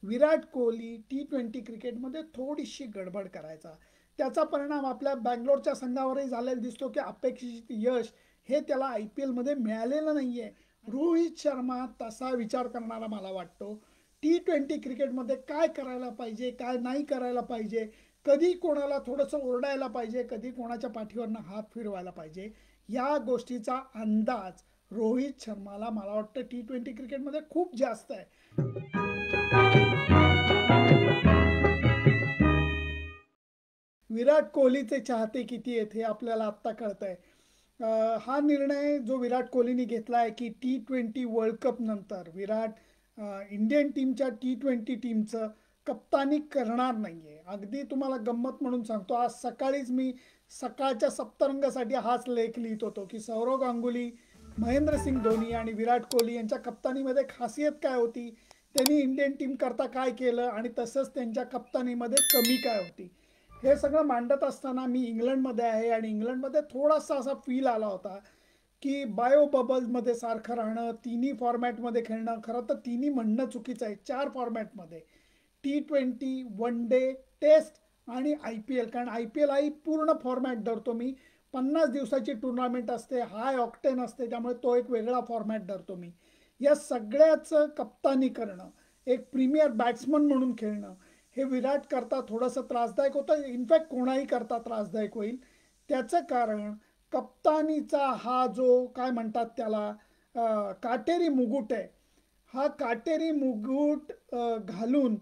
Virat Kohli T20 क्रिकेटमध्ये थोडीशी गडबड करायचा. त्याचा परिणाम आपल्या बँगलोरच्या संघावरही झालेला दिसतो की अपेक्षित यश हे त्याला आय पी एलमध्ये मिळालेलं नाही आहे. रोहित शर्मा तसा विचार करणारा मला वाटतो. T20 क्रिकेटमध्ये काय करायला पाहिजे, काय नाही करायला पाहिजे, कधी कोणाला थोडंसं ओरडायला पाहिजे, कधी कोणाच्या पाठीवरनं हात फिरवायला पाहिजे, या गोष्टीचा अंदाज रोहित शर्माला मला वाटतं T20 क्रिकेटमध्ये खूप जास्त आहे. विराट कोहलीचे चाहते किती आहेत हे आपल्याला आत्ता कळत आहे. हा निर्णय जो विराट कोहलीने घेतला आहे की T20 वर्ल्ड कप नंतर विराट इंडियन टीमच्या T20 टीमचं कप्तानी करणार नाही आहे. अगदी तुम्हाला गंमत म्हणून सांगतो, आज सकाळीच मी सकाळच्या सप्तरंगासाठी हाच लेख लिहित होतो की सौरव गांगुली, महेंद्रसिंग धोनी आणि विराट कोहली यांच्या कप्तानीमध्ये खासियत काय होती, त्यांनी इंडियन टीम करता काय केलं आणि तसंच त्यांच्या कप्तानीमध्ये कमी काय होती. हे सगळं मांडत असताना मी इंग्लंडमध्ये आहे आणि इंग्लंडमध्ये थोडासा असा फील आला होता की बायो बबलमध्ये सारखं राहणं, तिन्ही फॉर्मॅटमध्ये खेळणं. खरं तर तिन्ही म्हणणं चुकीचं आहे. 4 फॉर्मॅटमध्ये T20, वन डे, टेस्ट आणि आय पी एल. कारण आय पी एल हाही पूर्ण फॉर्मॅट धरतो मी. 50 दिवसाची टुर्नामेंट असते, हाय ऑक्टेन असते, त्यामुळे तो एक वेगळा फॉर्मॅट धरतो मी. या सगळ्याचं कप्तानी करणं, एक प्रीमियर बॅट्समन म्हणून खेळणं, हे विराट करता थोडंसं त्रासदायक होतं. इनफॅक्ट कोणाही करता त्रासदायक होईल. त्याचं कारण कप्तानीचा हा जो काय म्हणतात त्याला काटेरी मुकुट आहे, हा काटेरी मुकुट घालून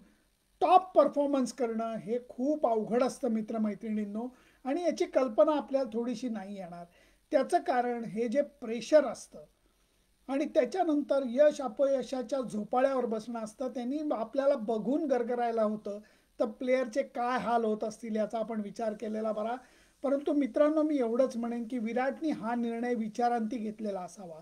टॉप परफॉर्मन्स करणं हे खूप अवघड असतं मित्रमैत्रिणींनो. आणि याची कल्पना आपल्याला थोडीशी नाही येणार. त्याचं कारण हे जे प्रेशर असतं आणि त्याच्यानंतर यश अपयशाच्या झोपाळ्यावर बसणं असतं, त्यांनी आपल्याला बघून गरगरायला होतं. तर प्लेयरचे काय हाल होत असतील याचा आपण विचार केलेला बरा. परंतु मित्रांनो, मी एवढंच म्हणेन की विराटनी हा निर्णय विचारांती घेतलेला असावा.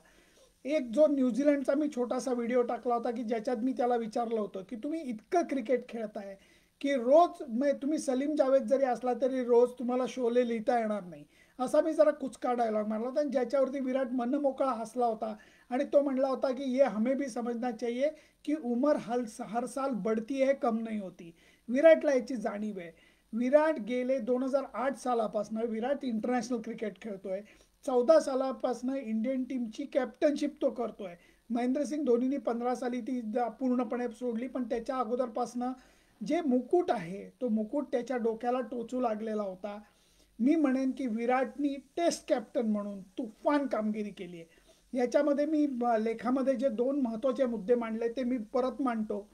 एक जो न्यूझीलंडचा मी छोटासा व्हिडिओ टाकला होता की ज्याच्यात मी त्याला विचारलं होतं की तुम्ही इतकं क्रिकेट खेळताय की रोज तुम्ही सलीम जावेद जरी असला तरी रोज तुम्हाला शोले लिहिता येणार नाही, असा मी जरा कुचका डायलॉग मारला होता. आणि ज्याच्यावरती विराट मन मोकळा हसला होता आणि तो म्हणला होता की ये हमें भी समझना चाहिए की उमर हर साल बढ़ती है, कम नहीं होती. विराटला याची जाणीव आहे. विराट गेले 2008 सालापासून विराट इंटरनॅशनल क्रिकेट खेळतोय. 14 सालापासून इंडियन टीमची कॅप्टनशिप तो करतोय. महेंद्रसिंग धोनीनी 15 साली ती पूर्णपणे सोडली, पण त्याच्या अगोदरपासनं जे मुकुट आहे तो मुकुट त्याच्या डोक्याला टोचू लागलेला होता. मी म्हणेन की विराटनी टेस्ट कॅप्टन म्हणून तुफान कामगिरी केली आहे. याच्यामध्ये मी लेखामध्ये जे 2 महत्त्वाचे मुद्दे मांडले ते मी परत मांडतो.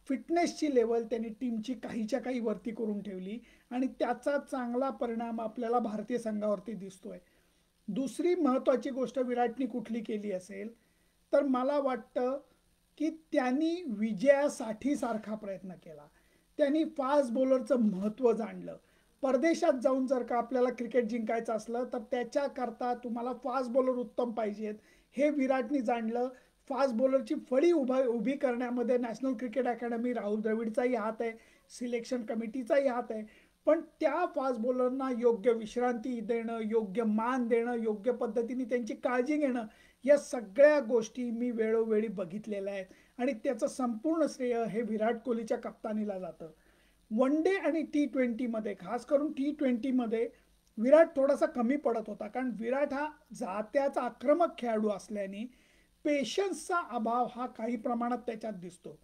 फिटनेसची लेवल त्यांनी टीमची काहीच्या काही वरती करून ठेवली आणि त्याचा चांगला परिणाम आपल्याला भारतीय संघावरती दिसतोय. दुसरी महत्त्वाची गोष्ट विराटनी कुठली केली असेल तर मला वाटतं की त्यांनी विजयासाठी सारखा प्रयत्न केला. त्यांनी फास्ट बॉलरचं महत्त्व जाणलं. परदेशात जाऊन जर का आपल्याला क्रिकेट जिंकायचं असलं तर त्याच्याकरता तुम्हाला फास्ट बॉलर उत्तम पाहिजेत, हे विराटनी जाणलं. फास्ट बॉलरची फळी उभी करण्यामध्ये नॅशनल क्रिकेट अकॅडमी, राहुल द्रविडचाही हात आहे, सिलेक्शन कमिटीचाही हात आहे. पण त्या फास्ट बॉलरना योग्य विश्रांती देणं, योग्य मान देणं, योग्य पद्धतीने त्यांची काळजी घेणं, या सगळ्या गोष्टी मी वेळोवेळी बघितलेल्या आहेत. आणि त्याचं संपूर्ण श्रेय हे विराट कोहलीच्या कप्तानीला जातं. वन डे आणि T20मध्ये, खास करून T20मध्ये विराट थोडासा कमी पडत होता. कारण विराट हा जात्याचा आक्रमक खेळाडू असल्याने पेशन्सचा अभाव हा काही प्रमाणात त्याच्यात दिसतो.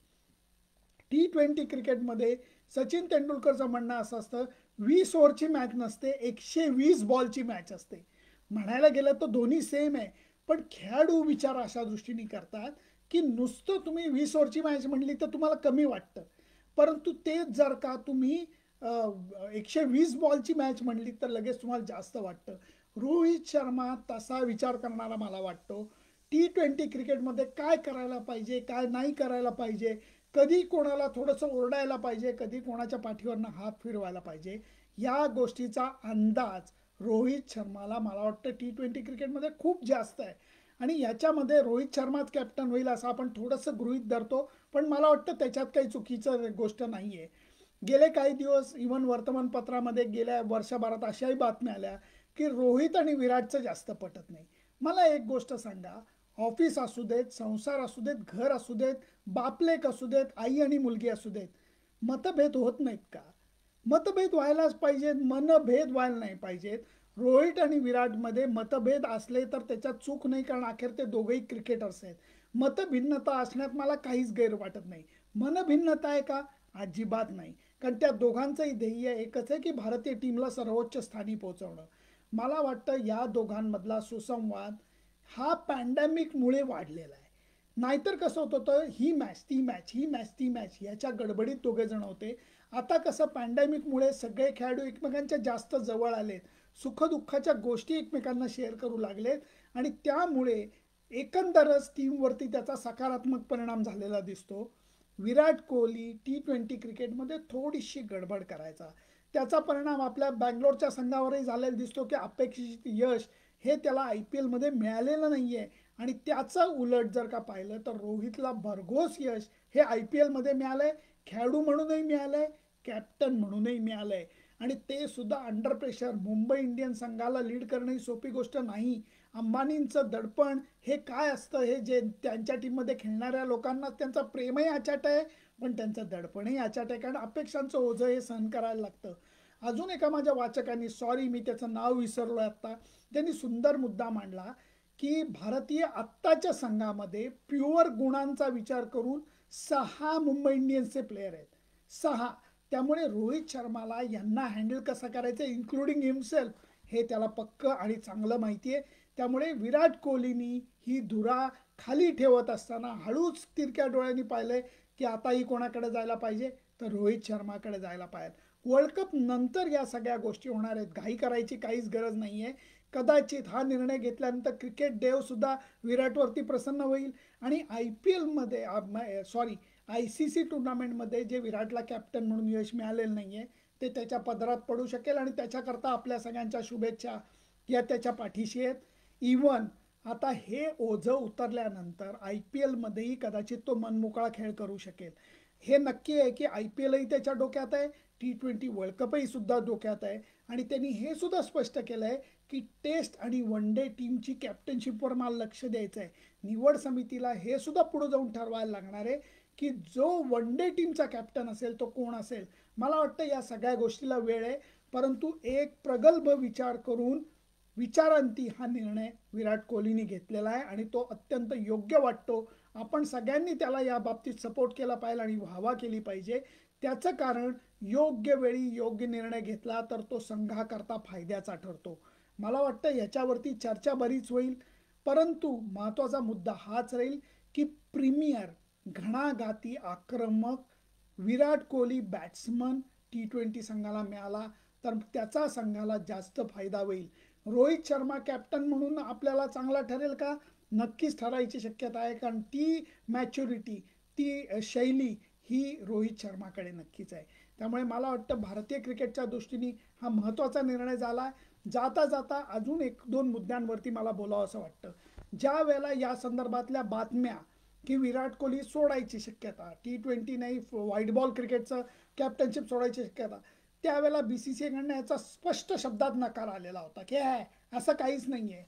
T20 क्रिकेटमध्ये सचिन तेंडुलकरचं म्हणणं असं असतं, 20 ओव्हरची मॅच नसते, 120 बॉलची मॅच असते. म्हणायला गेलं तर दोन्ही सेम आहे, पण खेळाडू विचार अशा दृष्टीने करतात की नुसतं तुम्ही 20 ओव्हरची मॅच म्हणली तर तुम्हाला कमी वाटतं, परंतु तेच जर का तुम्ही 120 बॉलची मॅच म्हणली तर लगेच तुम्हाला जास्त वाटतं. रोहित शर्मा तसा विचार करणारा मला वाटतो. T20 क्रिकेटमध्ये काय करायला पाहिजे, काय नाही करायला पाहिजे, कधी कोणाला थोडंसं ओरडायला पाहिजे, कधी कोणाच्या पाठीवरनं हात फिरवायला पाहिजे, या गोष्टीचा अंदाज रोहित शर्माला मला वाटतं T20 क्रिकेटमध्ये खूप जास्त आहे. आणि याच्यामध्ये रोहित शर्माच कॅप्टन होईल असं आपण थोडंसं गृहीत धरतो, पण मला वाटतं त्याच्यात काही चुकीचं गोष्ट नाही आहे. गेले काही दिवस इव्हन वर्तमानपत्रामध्ये गेल्या वर्षभरात अशाही बातम्या आल्या की रोहित आणि विराटचं जास्त पटत नाही. मला एक गोष्ट सांगा, ऑफिस असू देत, संसार असू देत, घर असू देत, बापलेक असू देत, आई आणि मुलगी असू देत, मतभेद होत नाहीत का? मतभेद व्हायलाच पाहिजेत, मनभेद व्हायला नाही पाहिजेत. रोहित आणि विराटमध्ये मतभेद असले तर त्याच्यात चूक नाही, कारण अखेर ते दोघेही क्रिकेटर्स आहेत. मतभिन्नता असण्यात मला काहीच गैर वाटत नाही. मनभिन्नता आहे का? अजिबात नाही. कारण त्या दोघांचंही ध्येय एकच आहे की भारतीय टीमला सर्वोच्च स्थानी पोहोचवणं. मला वाटतं या दोघांमधला सुसंवाद हा पॅन्डेमिकमुळे वाढलेला आहे. नाहीतर कसं होत होतं, ही मॅच ती मॅच, ही मॅच ती मॅच, याच्या गडबडीत दोघे जण होते. आता कसं पॅन्डेमिकमुळे सगळे खेळाडू एकमेकांच्या जास्त जवळ आलेत, सुखदुःखाच्या गोष्टी एकमेकांना शेअर करू लागलेत आणि त्यामुळे एकंदरच टीमवरती त्याचा सकारात्मक परिणाम झालेला दिसतो. विराट कोहली T20 क्रिकेटमध्ये थोडीशी गडबड करायचा, त्याचा परिणाम आपल्या बँगलोरच्या संघावरही झालेला दिसतो की अपेक्षित यश हे त्याला IPLमध्ये मिळालेलं नाही आहे. आणि त्याचं उलट जर का पाहिलं तर रोहितला भरघोस यश हे IPLमध्ये मिळालं आहे, खेळाडू म्हणूनही मिळालं आहे, कॅप्टन म्हणूनही मिळालं आहे. आणि ते सुद्धा अंडर प्रेशर. मुंबई इंडियन्स संघाला लीड करणं ही सोपी गोष्ट नाही. अंबानींचं दडपण हे काय असतं हे जे त्यांच्या टीममध्ये खेळणाऱ्या लोकांना त्यांचं प्रेमही अचाट आहे, पण त्यांचं दडपणही अचाट आहे, कारण अपेक्षांचं ओझं हे सहन करायला लागतं. अजून एका माझ्या वाचकांनी, सॉरी मी त्याचं नाव विसरलो आत्ता, त्यांनी सुंदर मुद्दा मांडला की भारतीय आत्ताच्या संघामध्ये प्युअर गुणांचा विचार करून 6 मुंबई इंडियन्सचे प्लेयर आहेत. 6. त्यामुळे रोहित शर्माला यांना हँडल कसं करायचं, इन्क्लुडिंग हिमसेल्फ, हे त्याला पक्कं आणि चांगलं माहिती आहे. त्यामुळे विराट कोहलीनी ही धुरा खाली ठेवत असताना हळूच तिरक्या डोळ्यांनी पाहिलंय की आता ही कोणाकडे जायला पाहिजे, तर रोहित शर्माकडे जायला पाहिजे. वर्ल्ड कप नंतर या सगळ्या गोष्टी होणार आहेत, घाई करायची काहीच गरज नाही आहे. कदाचित हा निर्णय घेतल्यानंतर क्रिकेट देव सुद्धा विराटवरती प्रसन्न होईल आणि IPLमध्ये सॉरी ICC टुर्नामेंटमध्ये जे विराटला कॅप्टन म्हणून यश मिळालेलं नाही आहे ते त्याच्या पदरात पडू शकेल आणि त्याच्याकरता आपल्या सगळ्यांच्या शुभेच्छा या त्याच्या पाठीशी आहेत. इवन आता हे ओझं उतरल्यानंतर IPLमध्येही कदाचित तो मनमोकळा खेळ करू शकेल. हे नक्की आहे की IPLही त्याच्या डोक्यात आहे, T20 वर्ल्ड कपही सुद्धा डोक्यात आहे. आणि त्यांनी हे सुद्धा स्पष्ट केलं आहे की टेस्ट आणि वन डे टीमची कॅप्टनशिपवर मला लक्ष द्यायचं आहे. निवड समितीला हे सुद्धा पुढे जाऊन ठरवायला लागणार आहे की जो वन डे टीमचा कॅप्टन असेल तो कोण असेल. मला वाटतं या सगळ्या गोष्टीला वेळ आहे, परंतु एक प्रगल्भ विचार करून विचारांती हा निर्णय विराट कोहलीने घेतलेला आहे आणि तो अत्यंत योग्य वाटतो. आपण सगळ्यांनी त्याला या बाबतीत सपोर्ट केला पाहिजे आणि वाहवा केली पाहिजे. त्याचं कारण योग्य वेळी योग्य निर्णय घेतला तर तो संघाकरता फायद्याचा ठरतो. मला वाटतं याच्यावरती चर्चा बरीच होईल, परंतु महत्त्वाचा मुद्दा हाच राहील की प्रीमियर घणाघाती आक्रमक विराट कोहली बॅट्समन T20 संघाला मिळाला तर त्याचा संघाला जास्त फायदा होईल. रोहित शर्मा कॅप्टन म्हणून आपल्याला चांगला ठरेल का? नक्कीच ठरायची शक्यता आहे, कारण ती मॅच्युरिटी, ती शैली ही रोहित शर्माकडे नक्कीच आहे. त्यामुळे मला वाटतं भारतीय क्रिकेटच्या दृष्टीने हा महत्त्वाचा निर्णय झाला. जाता जाता अजून एक दोन मुद्द्यांवरती मला बोलावं असं वाटतं. ज्या वेळेला या संदर्भातल्या बातम्या की विराट कोहली सोडायची शक्यता, T20 नाही व्हाईट बॉल क्रिकेटचं कॅप्टनशिप सोडायची शक्यता, त्यावेळेला BCCI कडनं याचा स्पष्ट शब्दात नकार आलेला होता की असं काहीच नाही आहे.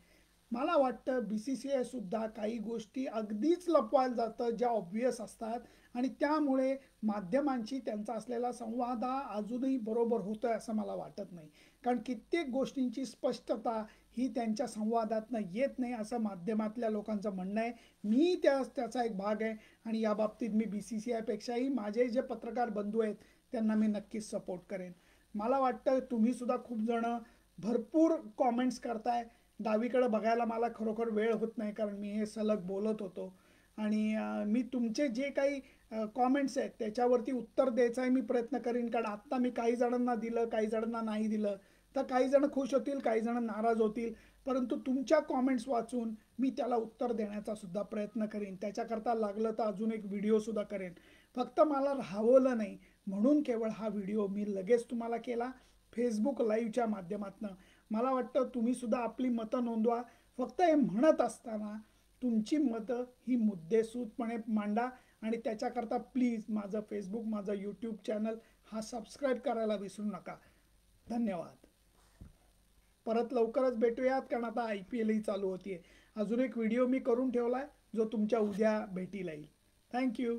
मला वाटतं BCCI सुद्धा काही गोष्टी अगदीच लपवायला जातं ज्या ऑब्व्हियस असतात आणि त्यामुळे माध्यमांशी त्यांचा असलेला संवाद हा अजूनही बरोबर होतोय असं मला वाटत नाही. कारण कित्येक गोष्टींची स्पष्टता ही त्यांच्या संवादातनं येत नाही असं माध्यमातल्या लोकांचं म्हणणं आहे. मी त्याचा एक भाग आहे आणि या बाबतीत मी BCCI पेक्षाही माझे जे पत्रकार बंधू आहेत त्यांना मी नक्कीच सपोर्ट करेन. मला वाटतं तुम्ही सुद्धा खूप जण भरपूर कॉमेंट्स करताय. डावीकडे बघायला मला खरोखर वेळ होत नाही, कारण मी हे सलग बोलत होतो आणि मी तुमचे जे काही कॉमेंट्स आहेत त्याच्यावरती उत्तर द्यायचा मी प्रयत्न करीन. कारण आत्ता मी काही जणांना दिलं, काही जणांना नाही दिलं, तर काही जण खुश होतील, काही जण नाराज होतील, परंतु तुमच्या कॉमेंट्स वाचून मी त्याला उत्तर देण्याचा सुद्धा प्रयत्न करीन. त्याच्याकरता लागलं तर अजून एक व्हिडिओसुद्धा करेन. फक्त मला राहवलं नाही म्हणून केवळ हा व्हिडिओ मी लगेच तुम्हाला केला फेसबुक लाईव्हच्या माध्यमातून. मला वाटतं तुम्ही सुद्धा आपली मतं नोंदवा. फक्त हे म्हणत असताना तुमची मतं ही मुद्देसूदपणे मांडा आणि त्याच्याकरता प्लीज माझं फेसबुक, माझं यूट्यूब चॅनल हा सबस्क्राईब करायला विसरू नका. धन्यवाद. परत लवकरच भेटूयात, कारण आता IPLही चालू होतीये. अजून एक व्हिडिओ मी करून ठेवला आहे जो तुमच्या उद्या भेटीला येईल. थँक्यू.